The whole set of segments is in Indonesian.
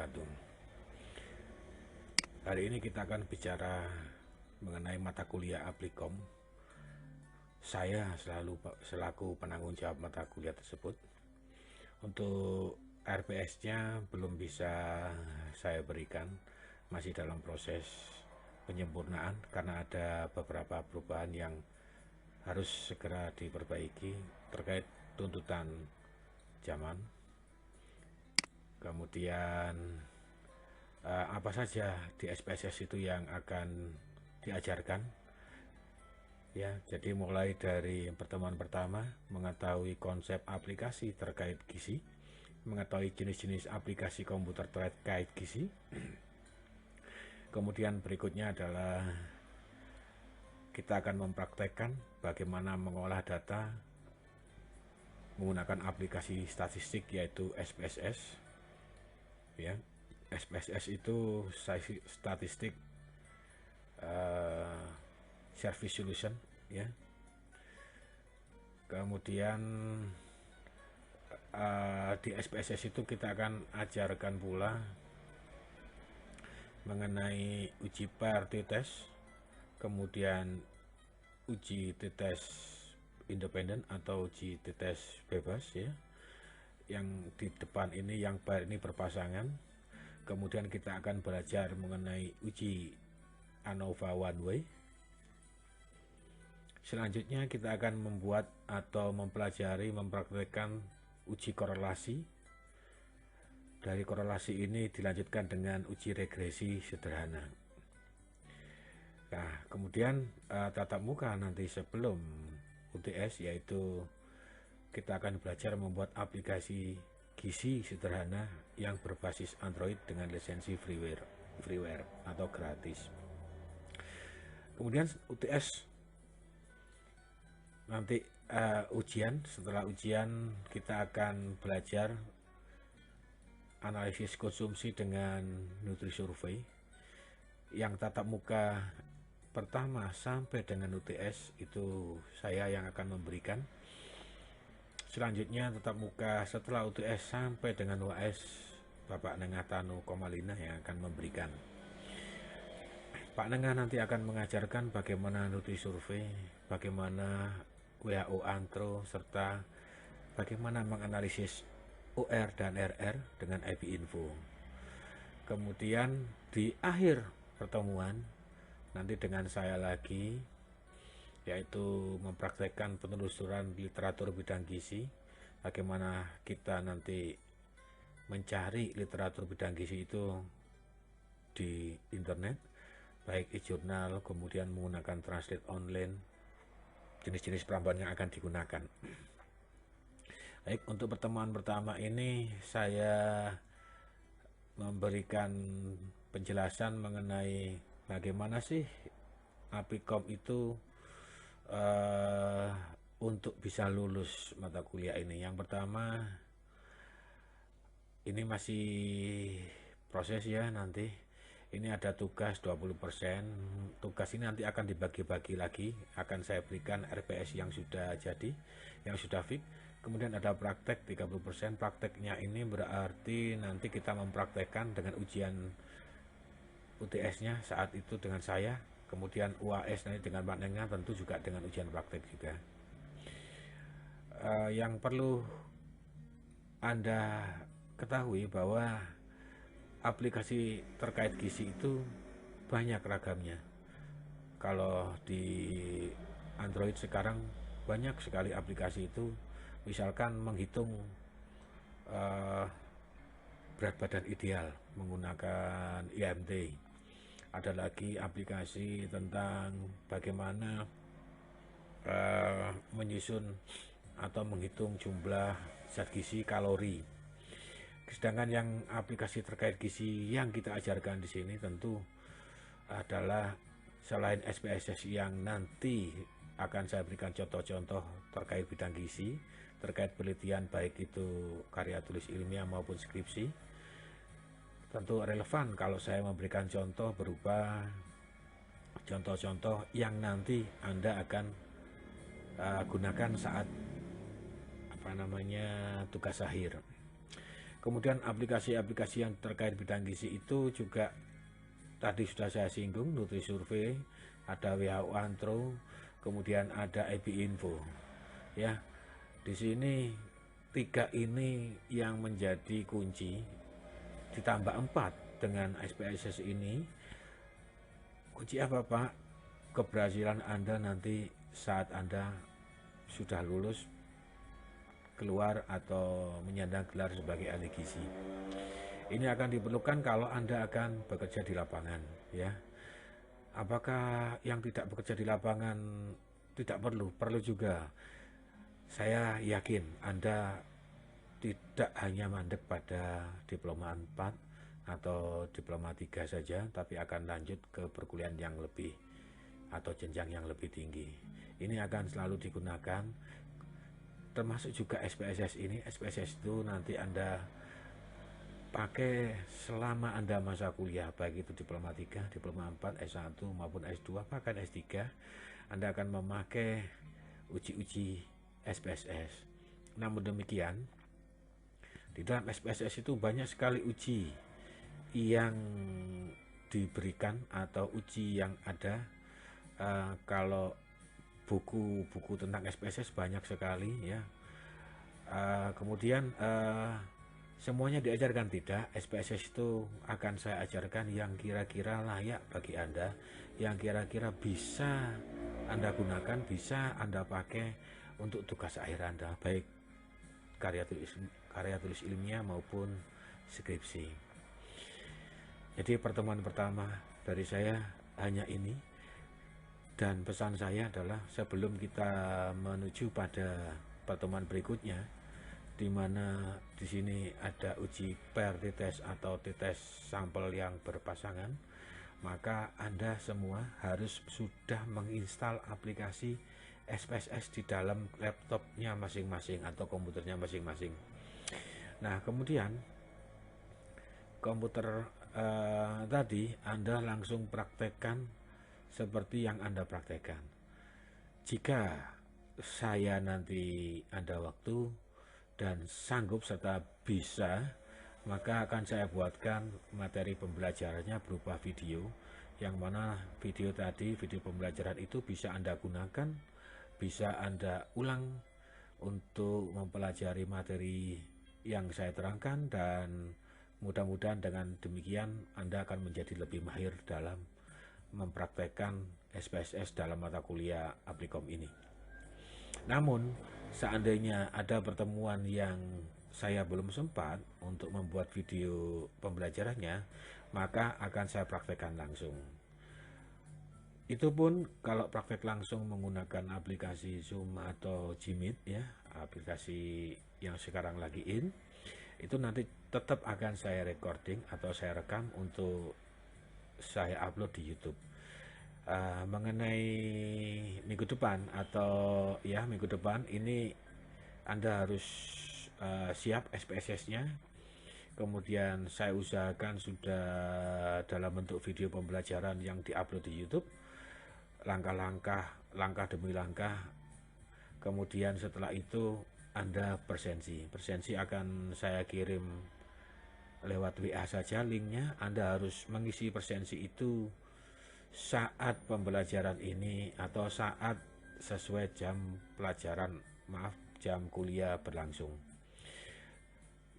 wabarakatuh. Hari ini kita akan bicara mengenai mata kuliah Applikom. Saya selaku penanggung jawab mata kuliah tersebut. Untuk RPS-nya belum bisa saya berikan, masih dalam proses penyempurnaan karena ada beberapa perubahan yang harus segera diperbaiki terkait tuntutan zaman. Kemudian apa saja di SPSS itu yang akan diajarkan, ya. Jadi mulai dari pertemuan pertama mengetahui konsep aplikasi terkait gizi, mengetahui jenis-jenis aplikasi komputer terkait gizi. Kemudian berikutnya adalah kita akan mempraktekkan bagaimana mengolah data menggunakan aplikasi statistik yaitu SPSS, ya. SPSS itu statistik service solution, ya. Kemudian di SPSS itu kita akan ajarkan pula mengenai uji pair t-test, kemudian uji t-test independen atau uji t-test bebas, ya. Yang di depan ini, yang pair ini berpasangan. Kemudian kita akan belajar mengenai uji ANOVA one way. Selanjutnya kita akan membuat atau mempelajari, mempraktekkan uji korelasi. Dari korelasi ini dilanjutkan dengan uji regresi sederhana. Nah, kemudian tatap muka nanti sebelum UTS, yaitu kita akan belajar membuat aplikasi gizi sederhana yang berbasis Android dengan lisensi freeware atau gratis. Kemudian UTS nanti ujian. Setelah ujian kita akan belajar analisis konsumsi dengan Nutrisurvey. Yang tatap muka pertama sampai dengan UTS itu saya yang akan memberikan. Selanjutnya tatap muka setelah UTS sampai dengan UAS Bapak Nengah Tanu Komalina yang akan memberikan. Pak Nengah nanti akan mengajarkan bagaimana Nutrisurvey, bagaimana WHO Antro, serta bagaimana menganalisis OR dan RR dengan IP Info. Kemudian di akhir pertemuan nanti dengan saya lagi, yaitu mempraktekkan penelusuran literatur bidang gizi, bagaimana kita nanti mencari literatur bidang gizi itu di internet, baik e-jurnal, kemudian menggunakan translate online, jenis-jenis perambahan yang akan digunakan. Baik, untuk pertemuan pertama ini saya memberikan penjelasan mengenai bagaimana sih Applikom itu untuk bisa lulus mata kuliah ini. Yang pertama, ini masih proses, ya. Nanti ini ada tugas 20%. Tugas ini nanti akan dibagi-bagi lagi, akan saya berikan RPS yang sudah jadi, yang sudah fix. Kemudian ada praktek 30%. Prakteknya ini berarti nanti kita mempraktekkan dengan ujian UTS-nya saat itu dengan saya. Kemudian UAS nanti dengan Pak Nengah, tentu juga dengan ujian praktek juga. Yang perlu Anda ketahui bahwa aplikasi terkait gizi itu banyak ragamnya. Kalau di Android sekarang banyak sekali aplikasi itu, misalkan menghitung berat badan ideal menggunakan IMT. Ada lagi aplikasi tentang bagaimana menyusun atau menghitung jumlah zat gizi kalori. Sedangkan yang aplikasi terkait gizi yang kita ajarkan di sini tentu adalah selain SPSS yang nanti akan saya berikan contoh-contoh terkait bidang gizi, terkait penelitian baik itu karya tulis ilmiah maupun skripsi. Tentu relevan kalau saya memberikan contoh berupa contoh-contoh yang nanti Anda akan gunakan saat tugas akhir. Kemudian aplikasi-aplikasi yang terkait bidang gizi itu juga tadi sudah saya singgung, NutriSurvey, ada WHO Antro, kemudian ada IB Info. Ya, di sini 3 ini yang menjadi kunci, ditambah 4 dengan SPSS ini. Kunci apa Pak? Keberhasilan Anda nanti saat Anda sudah lulus, keluar atau menyandang gelar sebagai ahli gizi. Ini akan diperlukan kalau Anda akan bekerja di lapangan, ya. Apakah yang tidak bekerja di lapangan tidak perlu? Perlu juga. Saya yakin Anda tidak hanya mandek pada diploma 4 atau diploma 3 saja, tapi akan lanjut ke perkuliahan yang lebih atau jenjang yang lebih tinggi. Ini akan selalu digunakan, termasuk juga SPSS ini. SPSS itu nanti Anda pakai selama Anda masa kuliah, baik itu diploma 3, diploma 4, S1 maupun S2, bahkan S3. Anda akan memakai uji-uji SPSS. Namun demikian, di dalam SPSS itu banyak sekali uji yang diberikan atau uji yang ada. Kalau buku-buku tentang SPSS banyak sekali, ya. Kemudian semuanya diajarkan tidak. SPSS itu akan saya ajarkan yang kira-kira layak bagi Anda, yang kira-kira bisa Anda gunakan, bisa Anda pakai untuk tugas akhir Anda, baik karya tulis ilmiah maupun skripsi. Jadi pertemuan pertama dari saya hanya ini. Dan pesan saya adalah sebelum kita menuju pada pertemuan berikutnya, di mana di sini ada uji pair t-test atau t-test sampel yang berpasangan, maka Anda semua harus sudah menginstal aplikasi SPSS di dalam laptopnya masing-masing atau komputernya masing-masing. Nah, kemudian komputer tadi Anda langsung praktekkan seperti yang Anda praktekkan. Jika saya nanti ada waktu dan sanggup serta bisa, maka akan saya buatkan materi pembelajarannya berupa video, yang mana video tadi, video pembelajaran itu bisa Anda gunakan, bisa Anda ulang untuk mempelajari materi yang saya terangkan, dan mudah-mudahan dengan demikian Anda akan menjadi lebih mahir dalam mempraktekkan SPSS dalam mata kuliah Aplikom ini. Namun, seandainya ada pertemuan yang saya belum sempat untuk membuat video pembelajarannya, maka akan saya praktekkan langsung. Itu pun kalau praktek langsung menggunakan aplikasi Zoom atau Jimit, ya, aplikasi yang sekarang lagi itu nanti tetap akan saya recording atau saya rekam untuk saya upload di YouTube. Mengenai minggu depan atau ya minggu depan ini Anda harus siap SPSS-nya. Kemudian saya usahakan sudah dalam bentuk video pembelajaran yang diupload di YouTube, langkah-langkah, langkah demi langkah. Kemudian setelah itu Anda presensi akan saya kirim lewat WA saja linknya. Anda harus mengisi presensi itu saat pembelajaran ini atau saat sesuai jam pelajaran, jam kuliah berlangsung.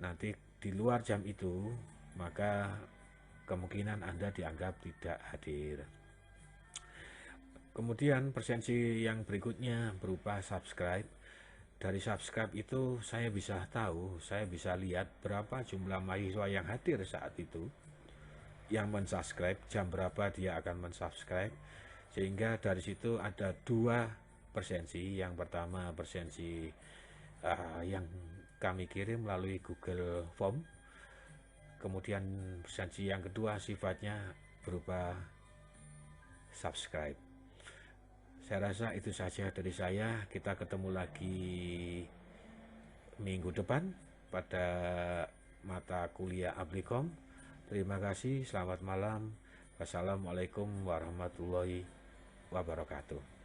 Nanti di luar jam itu, maka kemungkinan Anda dianggap tidak hadir. Kemudian presensi yang berikutnya berupa subscribe. Dari subscribe itu saya bisa tahu, saya bisa lihat berapa jumlah mahasiswa yang hadir saat itu, yang mensubscribe, jam berapa dia akan mensubscribe. Sehingga dari situ ada 2 presensi. Yang pertama presensi yang kami kirim melalui Google Form. Kemudian presensi yang kedua sifatnya berupa subscribe. Saya rasa itu saja dari saya. Kita ketemu lagi minggu depan pada mata kuliah Aplikom. Terima kasih, selamat malam. Wassalamualaikum warahmatullahi wabarakatuh.